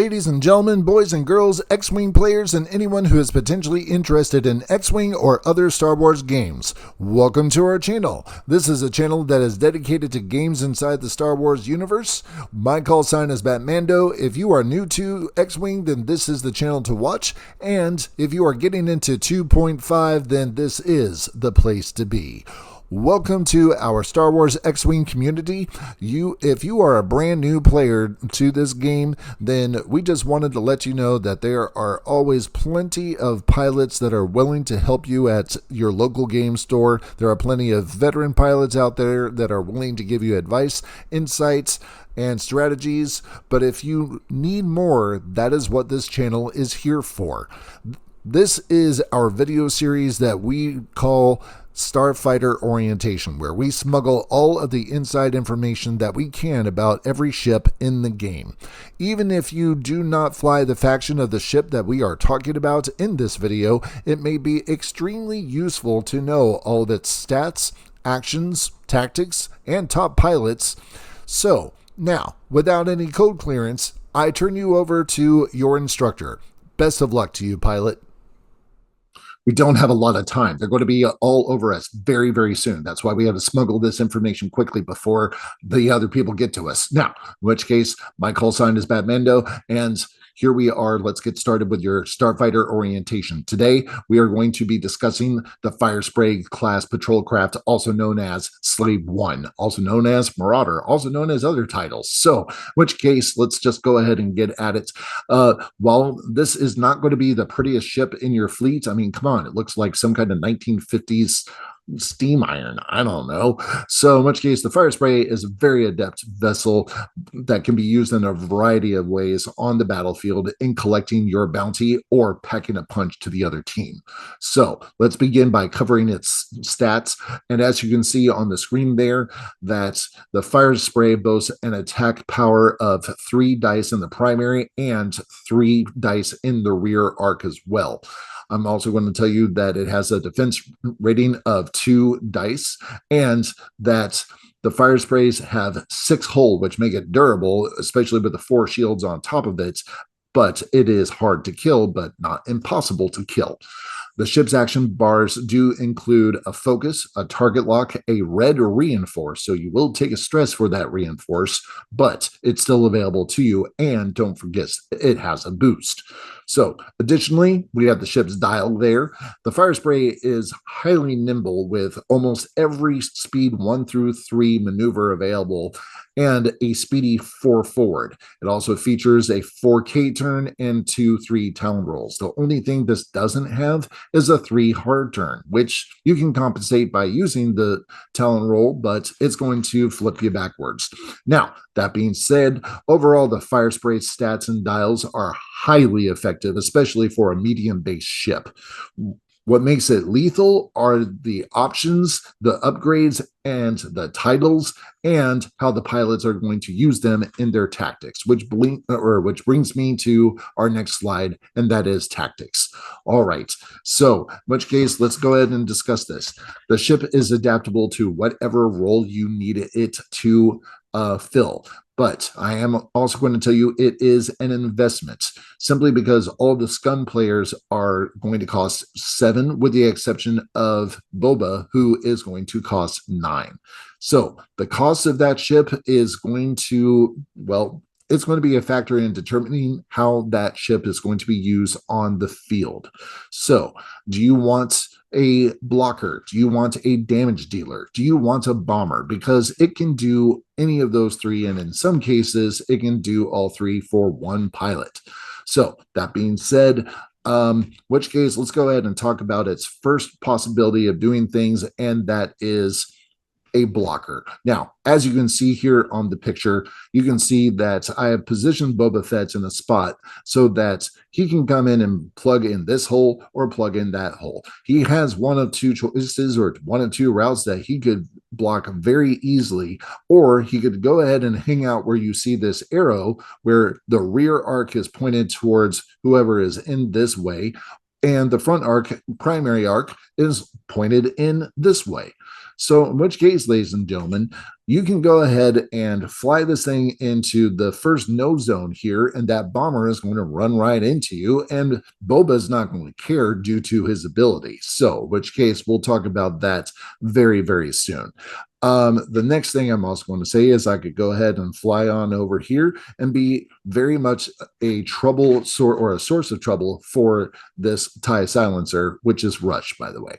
ladies and gentlemen, boys and girls, X-Wing players, and anyone who is potentially interested in X-Wing or other Star Wars games. Welcome to our channel. This is a channel that is dedicated to games inside the Star Wars universe. My call sign is BatMando. If you are new to X-Wing, then this is the channel to watch. And if you are getting into 2.5, then this is the place to be. Welcome to our Star Wars X-Wing community. If you are a brand new player to this game, then we just wanted to let you know that there are always plenty of pilots that are willing to help you at your local game store. There are plenty of veteran pilots out there that are willing to give you advice, insights, and strategies. But if you need more, that is what this channel is here for. This is our video series that we call Starfighter Orientation, where we smuggle all of the inside information that we can about every ship in the game. Even if you do not fly the faction of the ship that we are talking about in this video, it may be extremely useful to know all of its stats, actions, tactics, and top pilots. So, now, without any code clearance, I turn you over to your instructor. Best of luck to you, pilot. We don't have a lot of time. They're going to be all over us very, very soon. That's why we have to smuggle this information quickly before the other people get to us. Now, in which case, my call sign is BatMando, and here we are. Let's get started with your Starfighter Orientation. Today, we are going to be discussing the Firespray-class Patrol Craft, also known as Slave 1, also known as Marauder, also known as other titles. So, in which case, let's just go ahead and get at it. While this is not going to be the prettiest ship in your fleet, I mean, come on, it looks like some kind of 1950s steam iron. I don't know. So in which case, the Firespray is a very adept vessel that can be used in a variety of ways on the battlefield in collecting your bounty or packing a punch to the other team. So let's begin by covering its stats. And as you can see on the screen there, that the Firespray boasts an attack power of 3 dice in the primary and 3 dice in the rear arc as well. I'm also going to tell you that it has a defense rating of 2 dice and that the Firesprays have 6 hull, which make it durable, especially with the 4 shields on top of it. But it is hard to kill, but not impossible to kill. The ship's action bars do include a focus, a target lock, a red reinforce, so you will take a stress for that reinforce, but it's still available to you, and don't forget, it has a boost. So, additionally, we have the ship's dial there. The Firespray is highly nimble with almost every speed 1 through 3 maneuver available and a speedy 4 forward. It also features a 4K turn and 2-3 talon rolls. The only thing this doesn't have is a 3 hard turn, which you can compensate by using the talon roll, but it's going to flip you backwards. Now, that being said, overall, the Firespray stats and dials are highly effective, especially for a medium-based ship. What makes it lethal are the options, the upgrades, and the titles, and how the pilots are going to use them in their tactics, which brings me to our next slide, and that is tactics. All right, so in which case, let's go ahead and discuss this. The ship is adaptable to whatever role you need it to fill. But I am also going to tell you it is an investment, simply because all the scum players are going to cost 7, with the exception of Boba, who is going to cost 9. So the cost of that ship is going to, well, it's going to be a factor in determining how that ship is going to be used on the field. So do you want a blocker? Do you want a damage dealer? Do you want a bomber? Because it can do any of those 3, and in some cases, it can do all 3 for 1 pilot. So that being said, which case, let's go ahead and talk about its first possibility of doing things, and that is a blocker. Now, as you can see here on the picture, you can see that I have positioned Boba Fett in a spot so that he can come in and plug in this hole or plug in that hole. He has 1 of 2 choices or 1 of 2 routes that he could block very easily, or he could go ahead and hang out where you see this arrow where the rear arc is pointed towards whoever is in this way, and the front arc, primary arc, is pointed in this way. So in which case, ladies and gentlemen, you can go ahead and fly this thing into the first no zone here, and that bomber is going to run right into you, and Boba's not going to care due to his ability. So, in which case, we'll talk about that very, very soon. The next thing I'm also going to say is I could go ahead and fly on over here and be very much a trouble sort or a source of trouble for this TIE silencer, which is Rush, by the way.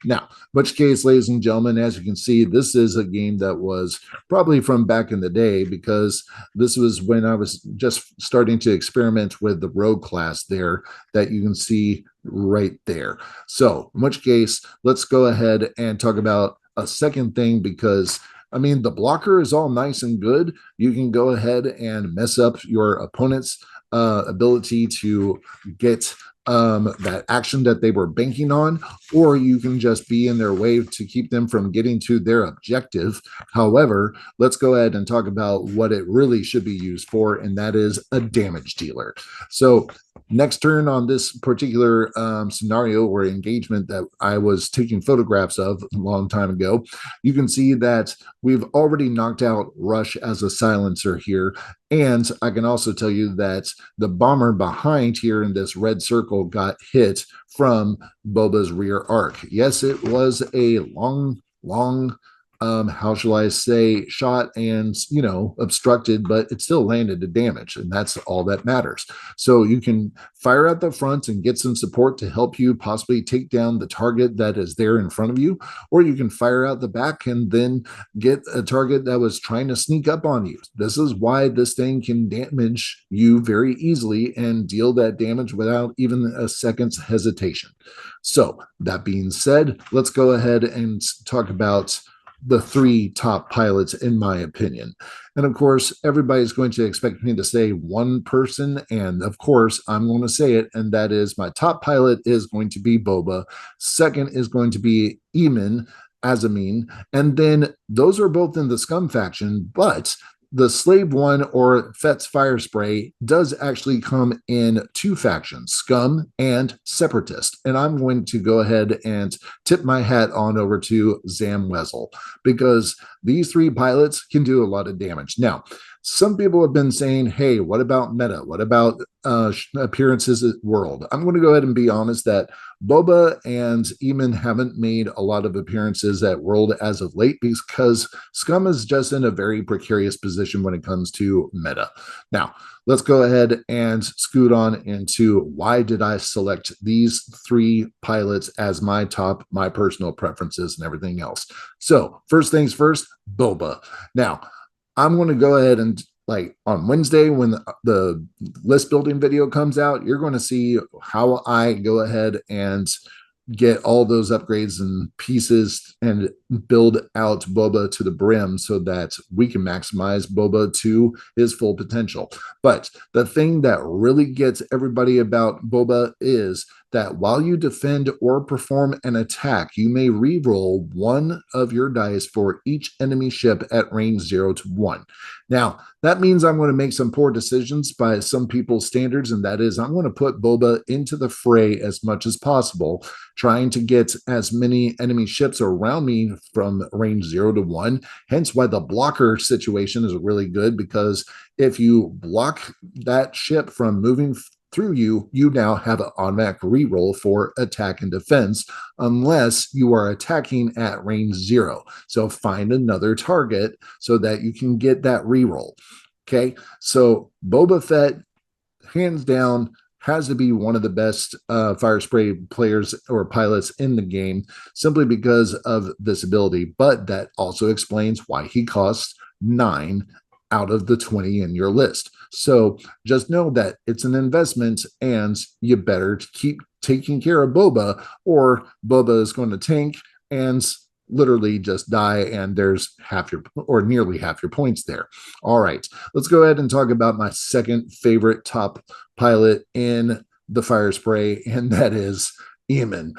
Now, which case, ladies and gentlemen, as you can see, this is a game that was probably from back in the day, because this was when I was just starting to experiment with the Rogue class there that you can see right there. So, in which case, let's go ahead and talk about a second thing, because I mean, the blocker is all nice and good. You can go ahead and mess up your opponent's ability to get that action that they were banking on, or you can just be in their way to keep them from getting to their objective. However, let's go ahead and talk about what it really should be used for, and that is a damage dealer. So next turn on this particular scenario or engagement that I was taking photographs of a long time ago, you can see that we've already knocked out Rush as a silencer here. And I can also tell you that the bomber behind here in this red circle got hit from Boba's rear arc. Yes, it was a long, how shall I say, shot and, obstructed, but it still landed the damage, and that's all that matters. So you can fire at the front and get some support to help you possibly take down the target that is there in front of you, or you can fire out the back and then get a target that was trying to sneak up on you. This is why this thing can damage you very easily and deal that damage without even a second's hesitation. So that being said, let's go ahead and talk about the three top pilots, in my opinion. And of course, everybody's going to expect me to say one person, and of course, I'm going to say it, and that is my top pilot is going to be Boba. Second is going to be Azamine, and then those are both in the Scum faction, but the Slave One or Fett's Firespray does actually come in two factions, Scum and Separatist. And I'm going to go ahead and tip my hat on over to Zam Wesell, because these three pilots can do a lot of damage. Now, some people have been saying, hey, what about meta? What about appearances at World? I'm going to go ahead and be honest that Boba and Eamon haven't made a lot of appearances at World as of late, because Scum is just in a very precarious position when it comes to meta. Now, let's go ahead and scoot on into why did I select these three pilots as my top, my personal preferences and everything else. So first things first, Boba. Now, I'm going to go ahead and, like, on Wednesday when the list building video comes out, you're going to see how I go ahead and get all those upgrades and pieces and build out Boba to the brim so that we can maximize Boba to his full potential. But the thing that really gets everybody about Boba is that while you defend or perform an attack, you may re-roll one of your dice for each enemy ship at range 0 to 1. Now, that means I'm going to make some poor decisions by some people's standards, and that is I'm going to put Boba into the fray as much as possible, trying to get as many enemy ships around me from range 0 to 1. Hence why the blocker situation is really good, because if you block that ship from moving through you, you now have an automatic reroll for attack and defense, unless you are attacking at range 0. So find another target so that you can get that reroll. Okay, so Boba Fett, hands down, has to be one of the best Firespray players or pilots in the game, simply because of this ability. But that also explains why he costs 9 out of the 20 in your list. So just know that it's an investment, and you better keep taking care of Boba, or Boba is going to tank and literally just die, and there's half your, or nearly half your points there. All right, let's go ahead and talk about my second favorite top pilot in the Firespray, and that is Eamon.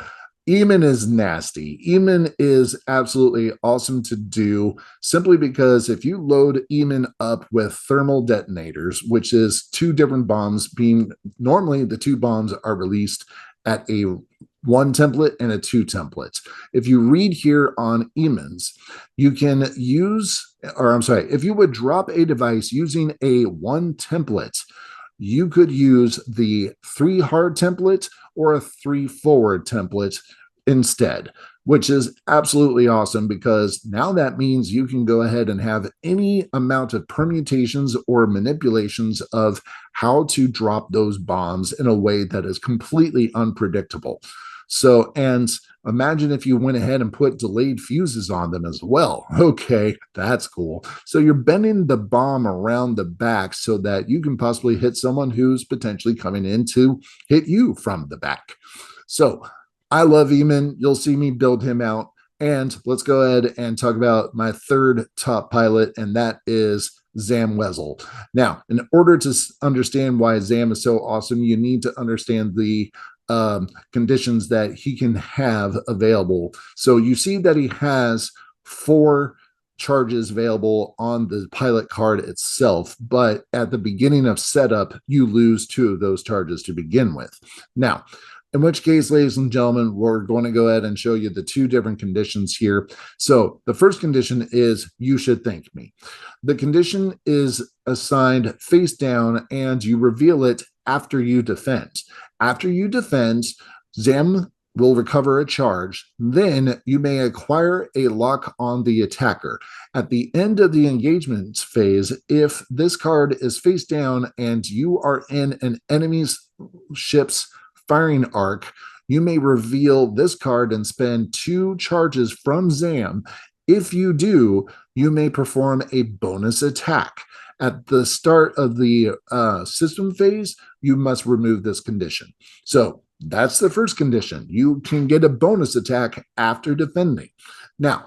Eamon is nasty. Eamon is absolutely awesome to do, simply because if you load Eamon up with thermal detonators, which is 2 different bombs, being normally the 2 bombs are released at a 1 template and a 2 template. If you read here on Emons, you can use, or I'm sorry, if you would drop a device using a 1 template, you could use the 3 hard template or a 3 forward template instead, which is absolutely awesome, because now that means you can go ahead and have any amount of permutations or manipulations of how to drop those bombs in a way that is completely unpredictable. So, and imagine if you went ahead and put delayed fuses on them as well. Okay, that's cool. So you're bending the bomb around the back so that you can possibly hit someone who's potentially coming in to hit you from the back. So I love Eamon. You'll see me build him out. And let's go ahead and talk about my third top pilot, and that is Zam Wesel. Now, in order to understand why Zam is so awesome, you need to understand the conditions that he can have available. So you see that he has 4 charges available on the pilot card itself, but at the beginning of setup, you lose 2 of those charges to begin with. Now, in which case, ladies and gentlemen, we're going to go ahead and show you the 2 different conditions here. So the first condition is you should thank me. The condition is assigned face down, and you reveal it after you defend. After you defend, Zam will recover a charge. Then you may acquire a lock on the attacker. At the end of the engagement phase, if this card is face down and you are in an enemy's ship's firing arc, you may reveal this card and spend 2 charges from Zam. If you do, you may perform a bonus attack. At the start of the system phase, you must remove this condition. So that's the first condition. You can get a bonus attack after defending. Now,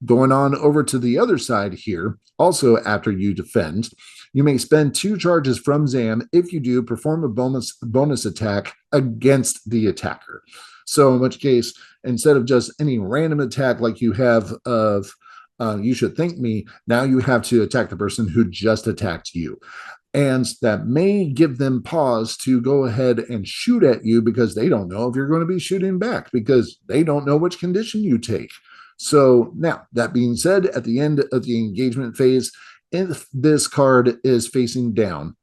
going on over to the other side here, also after you defend, you may spend 2 charges from Zam. If you do, perform a bonus attack against the attacker. So in which case, instead of just any random attack like you have of you should thank me, now you have to attack the person who just attacked you. And that may give them pause to go ahead and shoot at you, because they don't know if you're going to be shooting back, because they don't know which condition you take. So now, that being said, at the end of the engagement phase, if this card is facing down,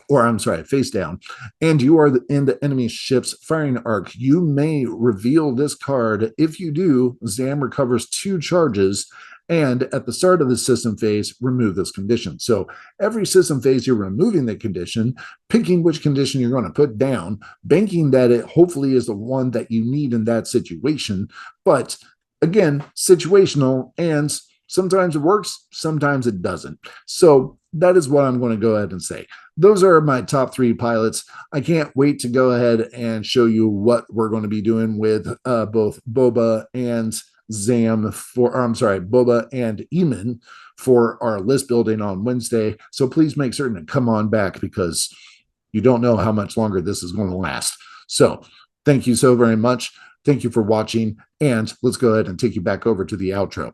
or I'm sorry, face down, and you are in the enemy ship's firing arc, you may reveal this card. If you do, Zam recovers 2 charges, and at the start of the system phase, remove this condition. So every system phase, you're removing the condition, picking which condition you're going to put down, banking that it hopefully is the one that you need in that situation. But again, situational, and sometimes it works, sometimes it doesn't. So that is what I'm going to go ahead and say. Those are my top 3 pilots. I can't wait to go ahead and show you what we're going to be doing with both Boba and Zam Boba and Eamon for our list building on Wednesday. So please make certain to come on back, because you don't know how much longer this is going to last. So thank you so very much. Thank you for watching, and let's go ahead and take you back over to the outro.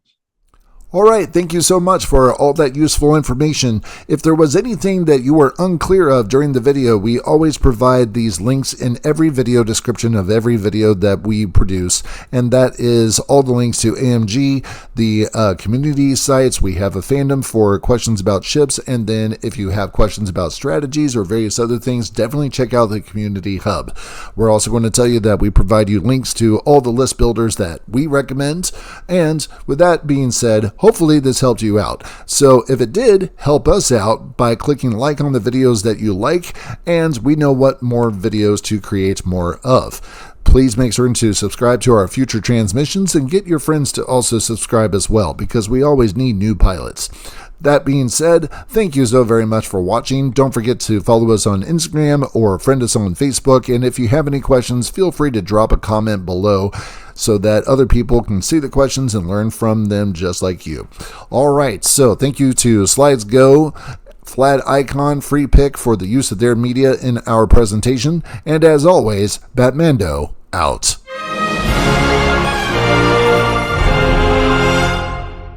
All right, thank you so much for all that useful information. If there was anything that you were unclear of during the video, we always provide these links in every video description of every video that we produce, and that is all the links to AMG, the community sites. We have a fandom for questions about ships, and then if you have questions about strategies or various other things, definitely check out the community hub. We're also going to tell you that we provide you links to all the list builders that we recommend, and with that being said, hopefully this helped you out. So if it did, help us out by clicking like on the videos that you like, and we know what more videos to create more of. Please make certain to subscribe to our future transmissions, and get your friends to also subscribe as well, because we always need new pilots. That being said, thank you so very much for watching. Don't forget to follow us on Instagram or friend us on Facebook. And if you have any questions, feel free to drop a comment below so that other people can see the questions and learn from them just like you. All right, so thank you to Slides Go, Flat Icon, Free Pick for the use of their media in our presentation. And as always, BatMando out.